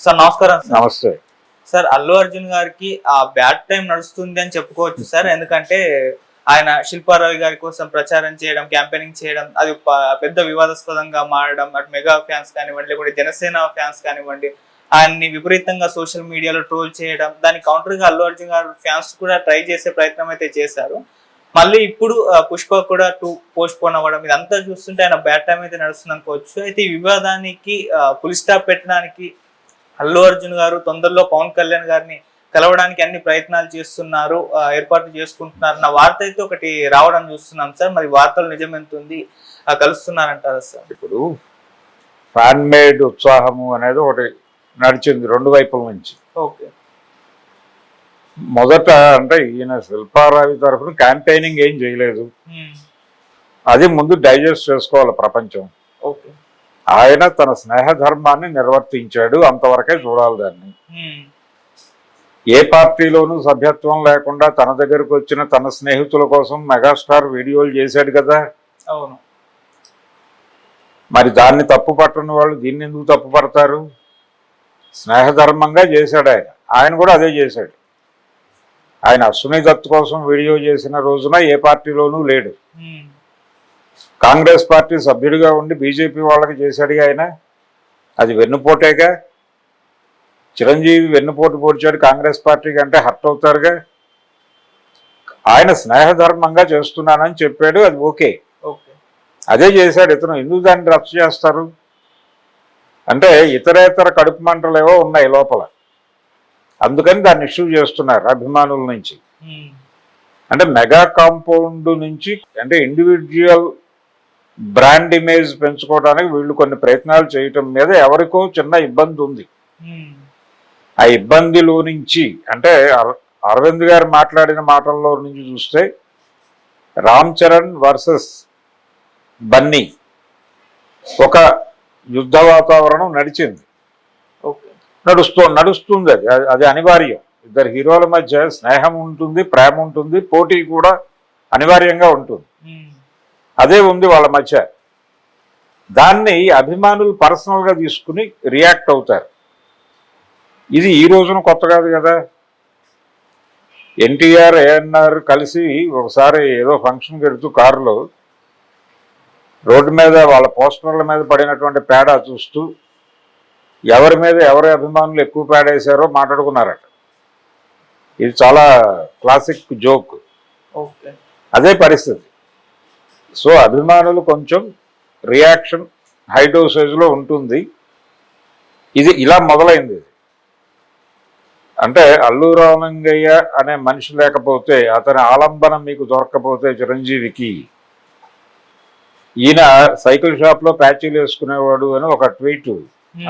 Sir నమస్కారం sir. నమస్తే. Sir Allu Arjun గారికి ఆ బ్యాడ్ టైం నడుస్తుంది అని చెప్పుకోవచ్చు సార్. ఎందుకంటే ఆయన శిల్పారావు గారి కోసం ప్రచారం చేయడం, క్యాంపెయినింగ్ చేయడం అది పెద్ద వివాదాస్పదంగా మారడం, అటు మెగా ఫ్యాన్స్ కానివ్వండి, లేకుంటే జనసేన ఫ్యాన్స్ కానివ్వండి, ఆయన్ని విపరీతంగా సోషల్ మీడియాలో ట్రోల్ చేయడం, దానికి కౌంటర్గా అల్లు అర్జున్ గారు ఫ్యాన్స్ కూడా ట్రై చేసే ప్రయత్నం అయితే చేశారు. మళ్ళీ ఇప్పుడు పుష్ప కూడా 2 పోస్ట్ పోన్ అవ్వడం, ఇదంతా చూస్తుంటే ఆయన బ్యాడ్ టైం అయితే నడుస్తుంది అనుకోవచ్చు. అయితే ఈ వివాదానికి ఫుల్ స్టాప్ పెట్టడానికి అల్లు అర్జున్ గారు తొందరలో పవన్ కళ్యాణ్ గారిని కలవడానికి అన్ని ప్రయత్నాలు చేస్తున్నారు, ఏర్పాట్లు చేసుకుంటున్నారు నా వార్త అయితే ఒకటి రావడం చూస్తున్నాం సార్. మరి వార్తలు నిజం ఎంత ఉంది, కలుస్తున్నారంటారా సార్? ఇప్పుడు ఫ్యాన్ మేడ్ ఉత్సాహము అనేది ఒకటి నడిచింది 2 వైపుల నుంచి. ఓకే. మొదట అంటే ఈయన శిల్పారావి తరఫున క్యాంపెయినింగ్ ఏం చేయలేదు, అది ముందు డైజెస్ట్ చేసుకోవాలి ప్రపంచం. ఓకే. ఆయన తన స్నేహ ధర్మాన్ని నిర్వర్తించాడు, అంతవరకే చూడాలి దాన్ని. ఏ పార్టీలోనూ సభ్యత్వం లేకుండా తన దగ్గరకు వచ్చిన తన స్నేహితుల కోసం మెగాస్టార్ వీడియోలు చేశాడు కదా. అవును. మరి దాన్ని తప్పు పట్టని వాళ్ళు దీన్ని ఎందుకు తప్పు పడతారు? స్నేహధర్మంగా చేశాడు ఆయన. ఆయన కూడా అదే చేశాడు. ఆయన అశ్విని దత్ కోసం వీడియో చేసిన రోజున ఏ పార్టీలోనూ లేడు. కాంగ్రెస్ పార్టీ సభ్యుడిగా ఉండి బీజేపీ వాళ్ళకి చేశాడు ఆయన. అది వెన్నుపోటేగా. చిరంజీవి వెన్నుపోటు పొడిచాడు కాంగ్రెస్ పార్టీకి అంటే హర్ట్ అవుతారుగా. ఆయన స్నేహధర్మంగా చేస్తున్నానని చెప్పాడు, అది ఓకే. అదే చేశాడు ఇతను. ఎందుకు దాన్ని రచ్చ చేస్తారు అంటే ఇతరేతర కడుపు మంటలేవో ఉన్నాయి లోపల, అందుకని దాన్ని ఇష్యూ చేస్తున్నారు అభిమానుల నుంచి. అంటే మెగా కాంపౌండ్ నుంచి అంటే ఇండివిజువల్ బ్రాండ్ ఇమేజ్ పెంచుకోవడానికి వీళ్ళు కొన్ని ప్రయత్నాలు చేయటం మీద ఎవరికో చిన్న ఇబ్బంది ఉంది. ఆ ఇబ్బందిలో నుంచి అంటే అరవింద్ గారు మాట్లాడిన మాటల్లో నుంచి చూస్తే రామ్ చరణ్ వర్సెస్ బన్నీ ఒక యుద్ధ వాతావరణం నడిచింది, నడుస్తుంది. అది అనివార్యం. ఇద్దరు హీరోల మధ్య స్నేహం ఉంటుంది, ప్రేమ ఉంటుంది, పోటీ కూడా అనివార్యంగా ఉంటుంది. అదే ఉంది వాళ్ళ మధ్య. దాన్ని అభిమానులు పర్సనల్గా తీసుకుని రియాక్ట్ అవుతారు. ఇది ఈ రోజున కొత్త కాదు కదా. ఎన్టీఆర్ ఏఎన్ఆర్ కలిసి ఒకసారి ఏదో ఫంక్షన్కి వెళుతూ కారులో రోడ్డు మీద వాళ్ళ పోస్టర్ల మీద పడినటువంటి పేడ చూస్తూ ఎవరి మీద ఎవరి అభిమానులు ఎక్కువ పేడ వేశారో మాట్లాడుకున్నారట. ఇది చాలా క్లాసిక్ జోక్. అదే పరిస్థితి. సో అభిమానులు కొంచెం రియాక్షన్ హై డోసేజ్లో ఉంటుంది. ఇది ఇలా మొదలైంది. అంటే అల్లు రామలింగయ్య అనే మనిషి లేకపోతే, అతని ఆలంబనం మీకు దొరకకపోతే చిరంజీవికి, ఈయన సైకిల్ షాప్లో ప్యాచీలు వేసుకునేవాడు అని ఒక ట్వీట్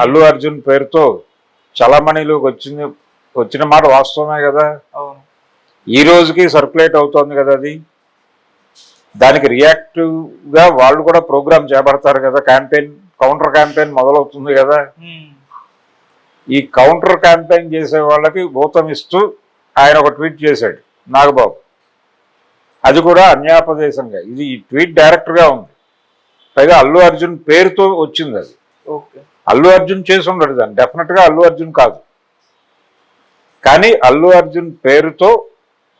అల్లు అర్జున్ పేరుతో చలమణిలోకి వచ్చిన మాట వాస్తవమే కదా. ఈ రోజుకి సర్క్యులేట్ అవుతోంది కదా అది. దానికి రియాక్టివ్గా వాళ్ళు కూడా ప్రోగ్రామ్ చేపడతారు కదా. క్యాంపెయిన్, కౌంటర్ క్యాంపెయిన్ మొదలవుతుంది కదా. ఈ కౌంటర్ క్యాంపెయిన్ చేసే వాళ్ళకి భూతం ఇస్తూ ఆయన ఒక ట్వీట్ చేశాడు నాగబాబు. అది కూడా అన్యాపదేశంగా. ఇది ఈ ట్వీట్ డైరెక్ట్గా ఉంది, పైగా అల్లు అర్జున్ పేరుతో వచ్చింది. అది అల్లు అర్జున్ చేసి ఉండడు దాన్ని, డెఫినెట్గా అల్లు అర్జున్ కాదు. కానీ అల్లు అర్జున్ పేరుతో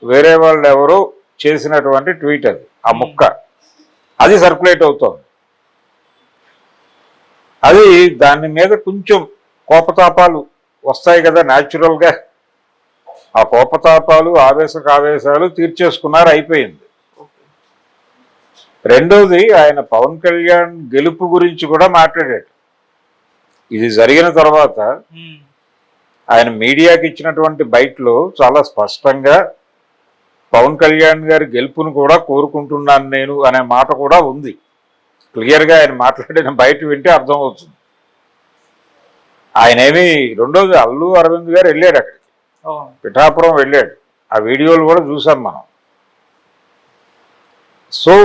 వేరే వాళ్ళు ఎవరో చేసినటువంటి ట్వీట్ అది. ఆ ముక్క అది సర్క్యులేట్ అవుతోంది. అది దాని మీద కొంచెం కోపతాపాలు వస్తాయి కదా న్యాచురల్గా. ఆ కోపతాపాలు ఆవేశాలు తీర్చేసుకున్నారు, అయిపోయింది. రెండోది, ఆయన పవన్ కళ్యాణ్ గెలుపు గురించి కూడా మాట్లాడాడు. ఇది జరిగిన తర్వాత ఆయన మీడియాకి ఇచ్చినటువంటి బైట్లో చాలా స్పష్టంగా పవన్ కళ్యాణ్ గారి గెలుపును కూడా కోరుకుంటున్నాను నేను అనే మాట కూడా ఉంది. క్లియర్గా ఆయన మాట్లాడిన బయట వింటే అర్థమవుతుంది. ఆయన ఏమి. రెండోది, అల్లు అరవింద్ గారు వెళ్ళాడు అక్కడికి, పిఠాపురం వెళ్ళాడు. ఆ వీడియోలు కూడా చూసాం మనం. సో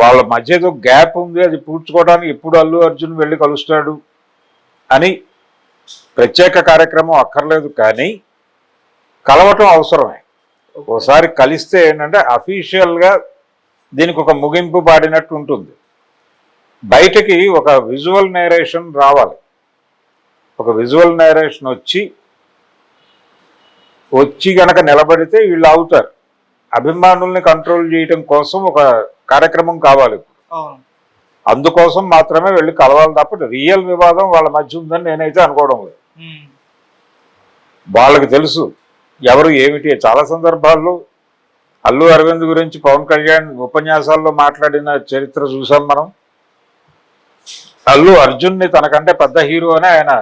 వాళ్ళ మధ్య ఏదో గ్యాప్ ఉంది, అది పూడ్చుకోవడానికి ఎప్పుడు అల్లు అర్జున్ వెళ్ళి కలుస్తాడు అని ప్రత్యేక కార్యక్రమం అక్కర్లేదు, కానీ కలవటం అవసరమే. ఒకసారి కలిస్తే ఏంటంటే అఫీషియల్గా దీనికి ఒక ముగింపు పాడినట్టు ఉంటుంది. బయటకి ఒక విజువల్ నేరేషన్ రావాలి. ఒక విజువల్ నరేషన్ వచ్చి గనక నిలబడితే వీళ్ళు అవుతారు. అభిమానుల్ని కంట్రోల్ చేయడం కోసం ఒక కార్యక్రమం కావాలి. అవును. అందుకోసం మాత్రమే వెళ్ళి కలవాలి తప్ప రియల్ వివాదం వాళ్ళ మధ్య ఉందని నేనైతే అనుకోవడం లేదు. వాళ్ళకి తెలుసు ఎవరు ఏమిటి. చాలా సందర్భాల్లో అల్లు అరవింద్ గురించి పవన్ కళ్యాణ్ ఉపన్యాసాల్లో మాట్లాడిన చరిత్ర చూసాం మనం. అల్లు అర్జున్ని తనకంటే పెద్ద హీరో అని ఆయన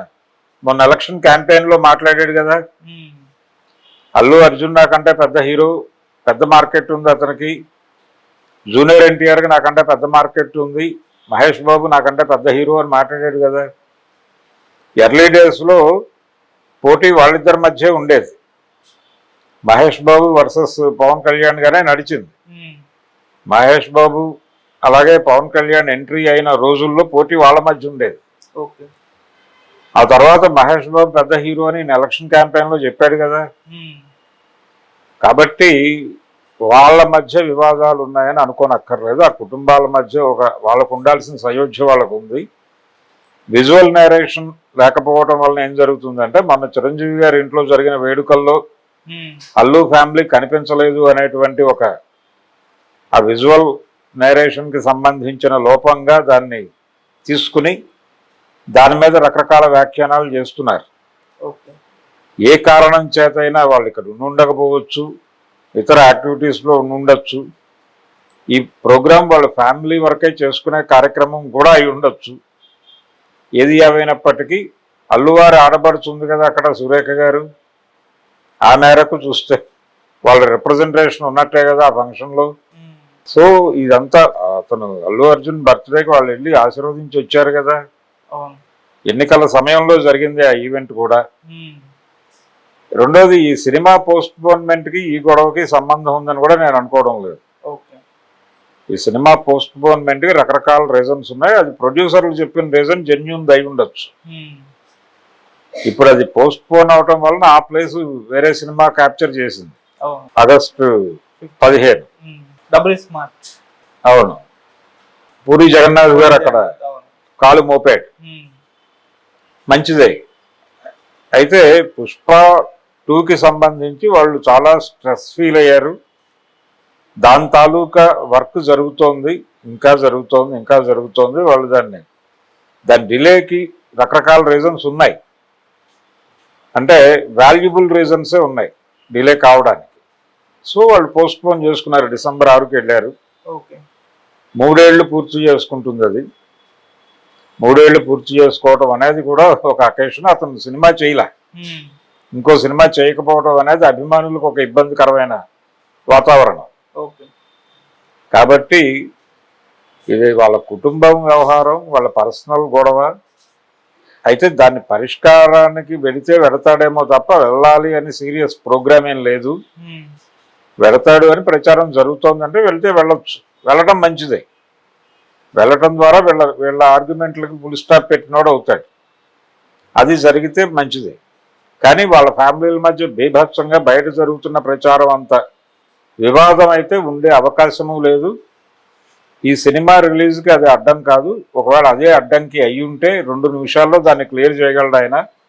మొన్న ఎలక్షన్ క్యాంపెయిన్ లో మాట్లాడాడు కదా. అల్లు అర్జున్ నాకంటే పెద్ద హీరో, పెద్ద మార్కెట్ ఉంది అతనికి. జూనియర్ ఎన్టీఆర్కి నాకంటే పెద్ద మార్కెట్ ఉంది. మహేష్ బాబు నాకంటే పెద్ద హీరో అని మాట్లాడాడు కదా. ఎర్లీ డేస్లో పోటీ వాళ్ళిద్దరి మధ్య ఉండేది. మహేష్ బాబు వర్సెస్ పవన్ కళ్యాణ్ గానే నడిచింది. మహేష్ బాబు అలాగే పవన్ కళ్యాణ్ ఎంట్రీ అయిన రోజుల్లో పోటీ వాళ్ళ మధ్య ఉండేది. ఆ తర్వాత మహేష్ బాబు పెద్ద హీరో అని ఎలక్షన్ క్యాంపెయిన్లో చెప్పాడు కదా. కాబట్టి వాళ్ళ మధ్య వివాదాలు ఉన్నాయని అనుకోనక్కర్లేదు. ఆ కుటుంబాల మధ్య వాళ్ళకు ఉండాల్సిన సయోధ్య వాళ్ళకు ఉంది. విజువల్ నరేషన్ లేకపోవడం వలన ఏం జరుగుతుందంటే, మన చిరంజీవి గారి ఇంట్లో జరిగిన వేడుకల్లో అల్లు ఫ్యామిలీ కనిపించలేదు అనేటువంటి ఆ విజువల్ నరేషన్కి సంబంధించిన లోపంగా దాన్ని తీసుకుని దాని మీద రకరకాల వ్యాఖ్యానాలు చేస్తున్నారు. ఏ కారణం చేతైనా వాళ్ళు ఇక్కడ ఉండకపోవచ్చు, ఇతర యాక్టివిటీస్లో ఉండొచ్చు. ఈ ప్రోగ్రాం వాళ్ళ ఫ్యామిలీ వరకే చేసుకునే కార్యక్రమం కూడా అయి ఉండొచ్చు. ఏది ఏమైనప్పటికీ అల్లువారి ఆడబడుతుంది కదా అక్కడ సురేఖ గారు. ఆ మేరకు చూస్తే వాళ్ళ రిప్రజెంటేషన్ ఉన్నట్టే కదా ఆ ఫంక్షన్లో. సో ఇదంతా అతను అల్లు అర్జున్ బర్త్డేకి వాళ్ళు వెళ్ళి ఆశీర్వదించి వచ్చారు కదా. ఎన్నికల సమయంలో జరిగింది ఆ ఈవెంట్ కూడా. రెండోది, ఈ సినిమా పోస్ట్ పోన్మెంట్కి ఈ గొడవకి సంబంధం ఉందని కూడా నేను అనుకోవడం లేదు. ఈ సినిమా పోస్ట్ పోన్మెంట్కి రకరకాల రీజన్స్ ఉన్నాయి. అది ప్రొడ్యూసర్లు చెప్పిన రీజన్ జెన్యూన్ అయి ఉండొచ్చు. ఇప్పుడు అది పోస్ట్ పోన్ అవటం వలన ఆ ప్లేస్ వేరే సినిమా క్యాప్చర్ చేసింది. ఆగస్టు 15. అవును, పూరి జగన్నాథ్ గారు అక్కడ కాలు మోపాడు. మంచిదే. అయితే పుష్ప 2కి సంబంధించి వాళ్ళు చాలా స్ట్రెస్ ఫీల్ అయ్యారు. దాని తాలూకా వర్క్ జరుగుతోంది, ఇంకా జరుగుతోంది. వాళ్ళు దాని డిలేకి రకరకాల రీజన్స్ ఉన్నాయి. అంటే వాల్యుబుల్ రీజన్సే ఉన్నాయి డిలే కావడానికి. సో వాళ్ళు పోస్ట్ పోన్ చేసుకున్నారు. డిసెంబర్ 6కి వెళ్ళారు. 3 ఏళ్ళు పూర్తి చేసుకుంటుంది అది. 3 ఏళ్ళు పూర్తి చేసుకోవడం అనేది కూడా ఒక అకేషన్. అతను సినిమా చేయలే, ఇంకో సినిమా చేయకపోవడం అనేది అభిమానులకు ఒక ఇబ్బందికరమైన వాతావరణం. కాబట్టి ఇది వాళ్ళ కుటుంబం వ్యవహారం, వాళ్ళ పర్సనల్ గొడవ. అయితే దాన్ని పరిష్కారానికి వెడతాడేమో తప్ప వెళ్ళాలి అని సీరియస్ ప్రోగ్రామ్ ఏం లేదు. వెళతాడు అని ప్రచారం జరుగుతోందంటే వెళ్తే వెళ్ళొచ్చు, వెళ్ళటం మంచిదే. వెళ్ళటం ద్వారా వీళ్ళ ఆర్గ్యుమెంట్లకు ఫుల్ స్టాప్ పెట్టినోడు అవుతాడు. అది జరిగితే మంచిదే. కానీ వాళ్ళ ఫ్యామిలీల మధ్య బీభత్సంగా బయట జరుగుతున్న ప్రచారం అంతా వివాదం అయితే ఉండే అవకాశము లేదు. ఈ సినిమా రిలీజ్కి అది అడ్డం కాదు. ఒకవేళ అదే అడ్డంకి అయి ఉంటే 2 నిమిషాల్లో దాన్ని క్లియర్ చేయగలడు ఆయన.